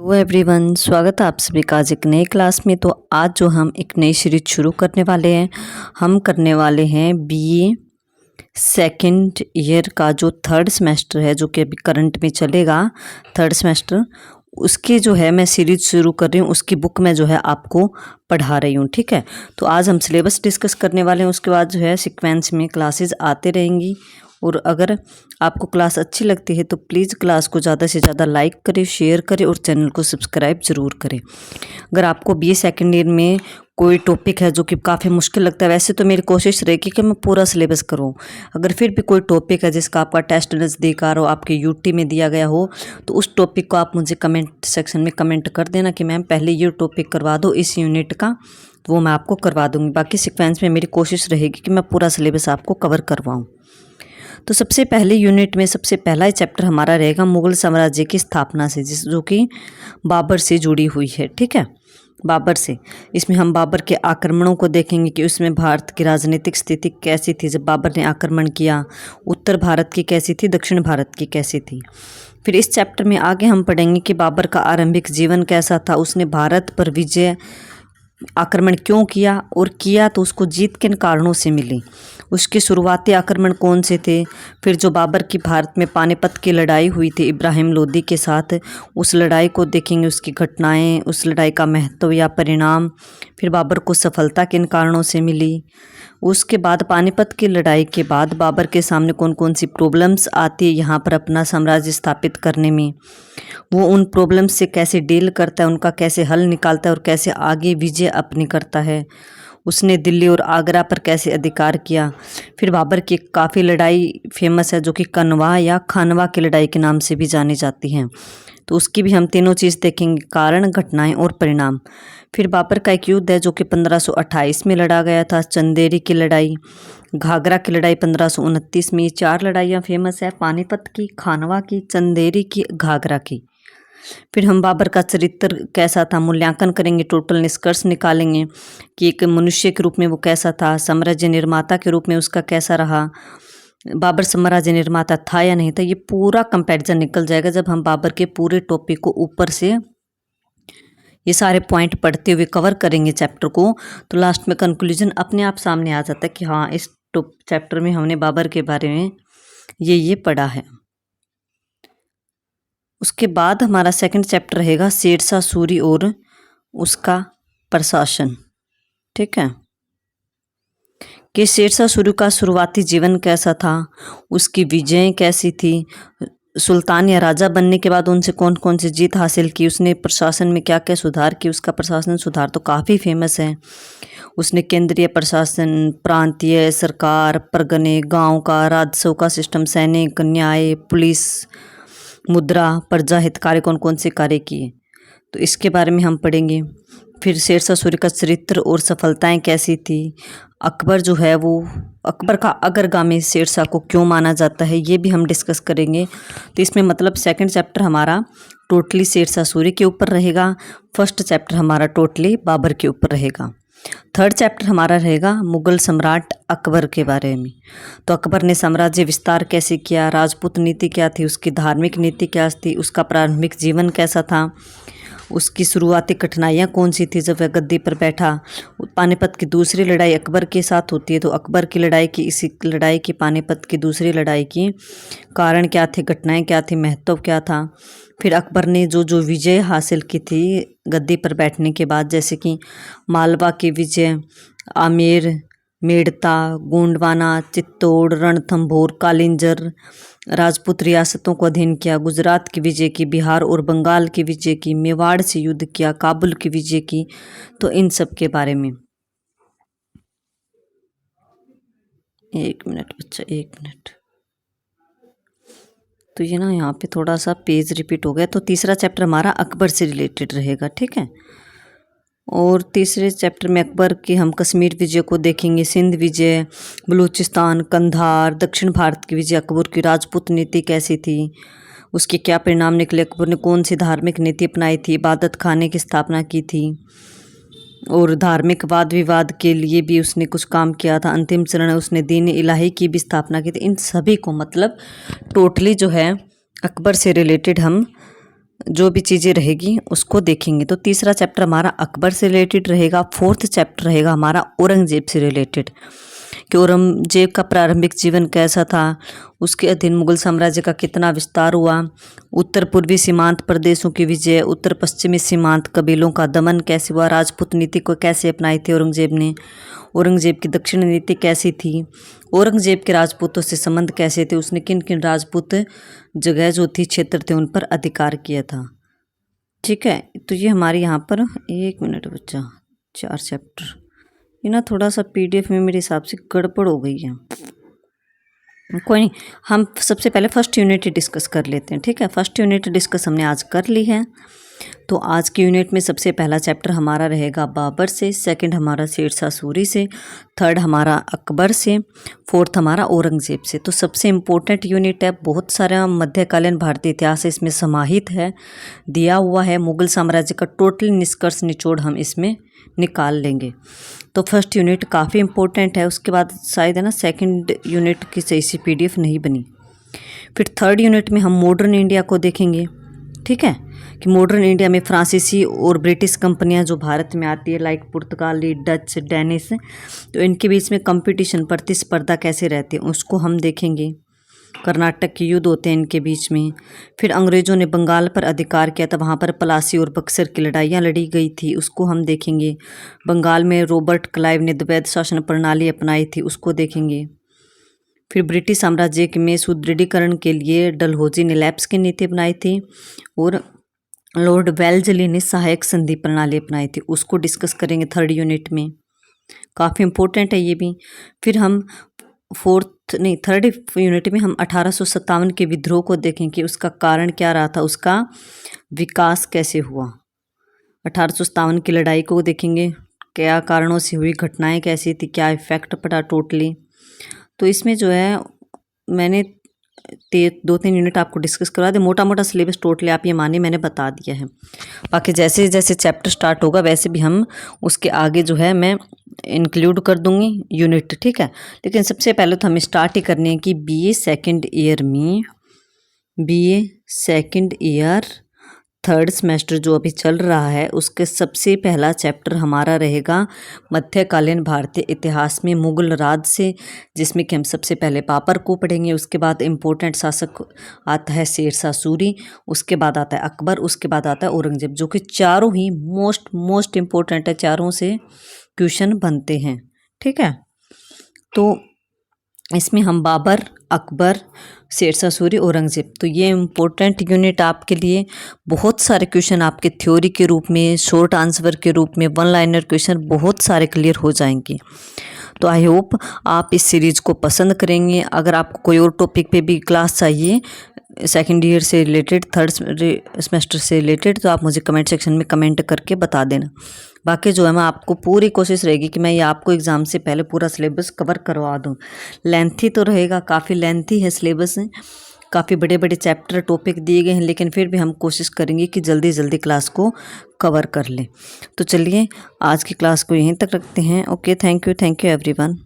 Hello everyone, स्वागत है आप सभी का आज एक नई क्लास में। तो आज जो हम एक नई सीरीज शुरू करने वाले हैं, हम करने वाले हैं बीए सेकंड ईयर का जो थर्ड सेमेस्टर है, जो कि अभी करंट में चलेगा थर्ड सेमेस्टर, उसकी जो है मैं सीरीज शुरू कर रही हूँ। उसकी बुक में जो है आपको पढ़ा रही हूँ, ठीक है। तो आज हम सिलेबस डिस्कस करने वाले हैं, उसके बाद जो है सीक्वेंस में क्लासेस आते रहेंगी। और अगर आपको क्लास अच्छी लगती है तो प्लीज़ क्लास को ज़्यादा से ज़्यादा लाइक करें, शेयर करें और चैनल को सब्सक्राइब ज़रूर करें। अगर आपको बीए सेकेंड ईयर में कोई टॉपिक है जो कि काफ़ी मुश्किल लगता है, वैसे तो मेरी कोशिश रहेगी कि मैं पूरा सिलेबस करूं। अगर फिर भी कोई टॉपिक है जिसका आपका टेस्ट नज़दीक आ रहा हो, आपके यूटी में दिया गया हो, तो उस टॉपिक को आप मुझे कमेंट सेक्शन में कमेंट कर देना कि मैम पहले ये टॉपिक करवा दो इस यूनिट का, तो वो मैं आपको करवा दूँगी। बाकी सीक्वेंस में मेरी कोशिश रहेगी कि मैं पूरा सिलेबस आपको कवर करवाऊँ। तो सबसे पहले यूनिट में सबसे पहला चैप्टर हमारा रहेगा मुगल साम्राज्य की स्थापना से, जो कि बाबर से जुड़ी हुई है, ठीक है। बाबर से, इसमें हम बाबर के आक्रमणों को देखेंगे कि उसमें भारत की राजनीतिक स्थिति कैसी थी जब बाबर ने आक्रमण किया, उत्तर भारत की कैसी थी, दक्षिण भारत की कैसी थी। फिर इस चैप्टर में आगे हम पढ़ेंगे कि बाबर का आरंभिक जीवन कैसा था, उसने भारत पर विजय आक्रमण क्यों किया, और किया तो उसको जीत किन कारणों से मिली, उसके शुरुआती आक्रमण कौन से थे। फिर जो बाबर की भारत में पानीपत की लड़ाई हुई थी इब्राहिम लोदी के साथ, उस लड़ाई को देखेंगे, उसकी घटनाएं, उस लड़ाई का महत्व या परिणाम। फिर बाबर को सफलता किन कारणों से मिली। उसके बाद पानीपत की लड़ाई के बाद बाबर के सामने कौन कौन सी प्रॉब्लम्स आती है यहाँ पर अपना साम्राज्य स्थापित करने में, वो उन प्रॉब्लम्स से कैसे डील करता है, उनका कैसे हल निकालता है और कैसे आगे विजय अपनी करता है। उसने दिल्ली और आगरा पर कैसे अधिकार किया। फिर बाबर की काफ़ी लड़ाई फेमस है जो कि कनवा या खानवा की लड़ाई के नाम से भी जानी जाती हैं, तो उसकी भी हम तीनों चीज़ देखेंगे, कारण, घटनाएं और परिणाम। फिर बाबर का एक युद्ध है जो कि 1528 में लड़ा गया था, चंदेरी की लड़ाई, घाघरा की लड़ाई 1529 में। ये चार लड़ाइयाँ फेमस है, पानीपत की, खानवा की, चंदेरी की, घाघरा की। फिर हम बाबर का चरित्र कैसा था मूल्यांकन करेंगे, टोटल निष्कर्ष निकालेंगे कि एक मनुष्य के रूप में वो कैसा था, साम्राज्य निर्माता के रूप में उसका कैसा रहा, बाबर साम्राज्य निर्माता था या नहीं था। ये पूरा कंपैरिजन निकल जाएगा जब हम बाबर के पूरे टॉपिक को ऊपर से ये सारे पॉइंट पढ़ते हुए कवर करेंगे चैप्टर को, तो लास्ट में कंक्लूजन अपने आप सामने आ जाता है कि हाँ, इस चैप्टर में हमने बाबर के बारे में ये पढ़ा है। उसके बाद हमारा सेकंड चैप्टर रहेगा शेरशाह सूरी और उसका प्रशासन, ठीक है, कि शेरशाह सूरी का शुरुआती जीवन कैसा था, उसकी विजय कैसी थी, सुल्तान या राजा बनने के बाद उनसे कौन कौन सी जीत हासिल की, उसने प्रशासन में क्या क्या सुधार किए। उसका प्रशासन सुधार तो काफ़ी फेमस है। उसने केंद्रीय प्रशासन, प्रांतीय सरकार, परगने, गांव का, राजस्व का सिस्टम, सैनिक, न्याय, पुलिस, मुद्रा, प्रजा हितकारी कौन कौन से कार्य किए, तो इसके बारे में हम पढ़ेंगे। फिर शेरशाह सूरी का चरित्र और सफलताएं कैसी थी। अकबर जो है वो, अकबर का अग्रगामी शेरशाह को क्यों माना जाता है, ये भी हम डिस्कस करेंगे। तो इसमें मतलब सेकंड चैप्टर हमारा टोटली शेरशाह सूरी के ऊपर रहेगा, फर्स्ट चैप्टर हमारा टोटली बाबर के ऊपर रहेगा। थर्ड चैप्टर हमारा रहेगा मुगल सम्राट अकबर के बारे में। तो अकबर ने साम्राज्य विस्तार कैसे किया, राजपूत नीति क्या थी, उसकी धार्मिक नीति क्या थी, उसका प्रारंभिक जीवन कैसा था, उसकी शुरुआती कठिनाइयाँ कौन सी थी जब वह गद्दी पर बैठा। पानीपत की दूसरी लड़ाई अकबर के साथ होती है, तो अकबर की लड़ाई की, इसी लड़ाई की, पानीपत की दूसरी लड़ाई की कारण क्या थे, घटनाएं क्या थी, महत्व क्या था। फिर अकबर ने जो जो विजय हासिल की थी गद्दी पर बैठने के बाद, जैसे कि मालवा की विजय, आमेर, मेड़ता, गोंडवाना, चित्तौड़, रणथंभौर, कालिंजर, राजपूत रियासतों को अधीन किया, गुजरात की विजय की, बिहार और बंगाल की विजय की, मेवाड़ से युद्ध किया, काबुल की विजय की। तो इन सब के बारे में, एक मिनट बच्चा, एक मिनट, तो ये ना यहाँ पे थोड़ा सा पेज रिपीट हो गया। तो तीसरा चैप्टर हमारा अकबर से रिलेटेड रहेगा, ठीक है। और तीसरे चैप्टर में अकबर की हम कश्मीर विजय को देखेंगे, सिंध विजय, बलूचिस्तान, कंधार, दक्षिण भारत की विजय, अकबर की राजपूत नीति कैसी थी, उसके क्या परिणाम निकले, अकबर ने कौन सी धार्मिक नीति अपनाई थी, इबादत खाने की स्थापना की थी, और धार्मिक वाद विवाद के लिए भी उसने कुछ काम किया था। अंतिम चरण है उसने दीन इलाही की भी स्थापना की थी। इन सभी को मतलब टोटली जो है अकबर से रिलेटेड हम जो भी चीज़ें रहेगी उसको देखेंगे। तो तीसरा चैप्टर हमारा अकबर से रिलेटेड रहेगा। फोर्थ चैप्टर रहेगा हमारा औरंगजेब से रिलेटेड, कि औरंगजेब का प्रारंभिक जीवन कैसा था, उसके अधीन मुगल साम्राज्य का कितना विस्तार हुआ, उत्तर पूर्वी सीमांत प्रदेशों की विजय, उत्तर पश्चिमी सीमांत कबीलों का दमन कैसे हुआ, राजपूत नीति को कैसे अपनाई थी औरंगजेब ने, औरंगजेब की दक्षिण नीति कैसी थी, औरंगजेब के राजपूतों से संबंध कैसे थे, उसने किन किन राजपूत जगह जो थी क्षेत्र थे उन पर अधिकार किया था। ठीक है, तो ये हमारे यहाँ पर 1 मिनट बच्चा 4 चैप्टर, ये ना थोड़ा सा PDF में मेरे हिसाब से गड़बड़ हो गई है। कोई नहीं, हम सबसे पहले फर्स्ट यूनिट डिस्कस कर लेते हैं। ठीक है, फर्स्ट यूनिट डिस्कस हमने आज कर ली है। तो आज की यूनिट में सबसे पहला चैप्टर हमारा रहेगा बाबर से, सेकंड हमारा शेरशाह सूरी से, थर्ड हमारा अकबर से, फोर्थ हमारा औरंगजेब से। तो सबसे इम्पोर्टेंट यूनिट है, बहुत सारा मध्यकालीन भारतीय इतिहास इसमें समाहित है, दिया हुआ है। मुगल साम्राज्य का टोटल निष्कर्ष निचोड़ हम इसमें निकाल लेंगे। तो फर्स्ट यूनिट काफ़ी इम्पोर्टेंट है। उसके बाद शायद है ना सेकंड यूनिट की सही सी PDF नहीं बनी। फिर थर्ड यूनिट में हम मॉडर्न इंडिया को देखेंगे। ठीक है, कि मॉडर्न इंडिया में फ्रांसीसी और ब्रिटिश कंपनियां जो भारत में आती है, लाइक पुर्तगाली, डच, डेनिश, तो इनके बीच में कंपटीशन, प्रतिस्पर्धा कैसे रहती है उसको हम देखेंगे। कर्नाटक के युद्ध होते हैं इनके बीच में। फिर अंग्रेज़ों ने बंगाल पर अधिकार किया था, वहाँ पर प्लासी और बक्सर की लड़ाइयाँ लड़ी गई थी, उसको हम देखेंगे। बंगाल में रॉबर्ट क्लाइव ने द्वैध शासन प्रणाली अपनाई थी, उसको देखेंगे। फिर ब्रिटिश साम्राज्य में सुदृढ़ीकरण के लिए डलहौजी ने लैप्स की नीति अपनाई थी और लॉर्ड वेल्जली ने सहायक संधि प्रणाली अपनाई थी, उसको डिस्कस करेंगे थर्ड यूनिट में। काफ़ी इम्पोर्टेंट है ये भी। फिर हम थर्ड यूनिट में हम 1857 के विद्रोह को देखें कि उसका कारण क्या रहा था, उसका विकास कैसे हुआ। 1857 की लड़ाई को देखेंगे, क्या कारणों से हुई, घटनाएं कैसी थी, क्या इफेक्ट पड़ा टोटली। तो इसमें जो है मैंने 2-3 यूनिट आपको डिस्कस करवा दे। मोटा मोटा सिलेबस टोटली आप ये माने मैंने बता दिया है। बाकी जैसे जैसे चैप्टर स्टार्ट होगा वैसे भी हम उसके आगे जो है मैं इंक्लूड कर दूंगी यूनिट। ठीक है, लेकिन सबसे पहले तो हमें स्टार्ट ही करनी है कि BA second year third semester जो अभी चल रहा है उसके सबसे पहला चैप्टर हमारा रहेगा मध्यकालीन भारतीय इतिहास में मुगल राज से, जिसमें कि हम सबसे पहले बाबर को पढ़ेंगे। उसके बाद इम्पोर्टेंट शासक आता है शेरशाह सूरी, उसके बाद आता है अकबर, उसके बाद आता है औरंगजेब, जो कि चारों ही मोस्ट इम्पोर्टेंट है, चारों से क्वेश्चन बनते हैं। ठीक है, तो इसमें हम बाबर, अकबर, शेरशाह सूरी, औरंगजेब, तो ये इम्पोर्टेंट यूनिट आपके लिए। बहुत सारे क्वेश्चन आपके थ्योरी के रूप में, शॉर्ट आंसर के रूप में, 1 लाइनर क्वेश्चन बहुत सारे क्लियर हो जाएंगे। तो आई होप आप इस सीरीज़ को पसंद करेंगे। अगर आपको कोई और टॉपिक पे भी क्लास चाहिए सेकेंड ईयर से रिलेटेड, थर्ड सेमेस्टर से रिलेटेड, तो आप मुझे कमेंट सेक्शन में कमेंट करके बता देना। बाकी जो है मैं आपको पूरी कोशिश रहेगी कि मैं ये आपको एग्ज़ाम से पहले पूरा सिलेबस कवर करवा दूँ। लेंथी तो रहेगा, काफ़ी लेंथी है सिलेबस, काफ़ी बड़े बड़े चैप्टर टॉपिक दिए गए हैं, लेकिन फिर भी हम कोशिश करेंगे कि जल्दी जल्दी क्लास को कवर कर लें। तो चलिए आज की क्लास को यहीं तक रखते हैं। Okay, thank you everyone.